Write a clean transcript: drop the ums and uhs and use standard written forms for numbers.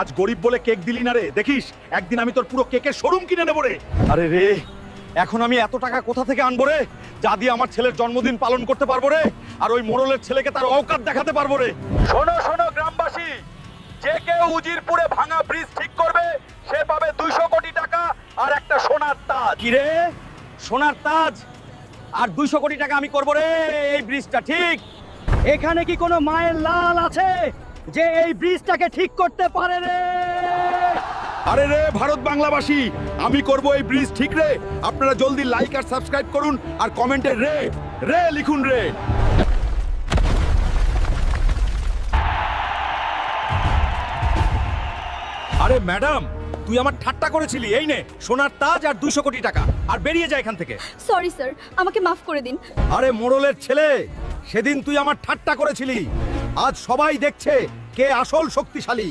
আজ গরিব বলে কেক দিলি না রে, দেখিস একদিন আমি তোর পুরো কেকের শোরুম কিনে নেবো রে। আরে রে, এখন আমি এত টাকা কোথা থেকে আনবো রে, যা দিয়ে আমার ছেলের জন্মদিন পালন করতে পারবো রে, আর ওই মোড়লের ছেলেকে তার অওকাত দেখাতে পারবো রে। শোনো শোনো গ্রামবাসী, যে কেউ উজিরপুরে ভাঙা ব্রিজ ঠিক করবে সে পাবে 200 কোটি টাকা আর একটা সোনার তাজ। কি রে, সোনার তাজ আর 200 কোটি টাকা আমি করবো রে এই ব্রিজটা ঠিক। এখানে কি কোনো মায়ের লাল আছে যে এই ব্রিজটাকে ঠিক করতে পারে রে? আরে রে ভারত বাংলাবাসী, আমি করব এই ব্রিজ ঠিক রে। আপনারা জলদি লাইক আর সাবস্ক্রাইব করুন আর কমেন্টে রে রে লিখুন রে। আরে ম্যাডাম, তুই আমার ঠাট্টা করেছিলি, এই নে সোনার তাজ আর 200 কোটি টাকা, আর বেরিয়ে যা এখান থেকে। সরি স্যার, আমাকে মাফ করে দিন। আরে মোড়লের ছেলে, সেদিন তুই আমার ঠাট্টা করেছিলি, আজ সবাই দেখছে কে আসল শক্তিশালী।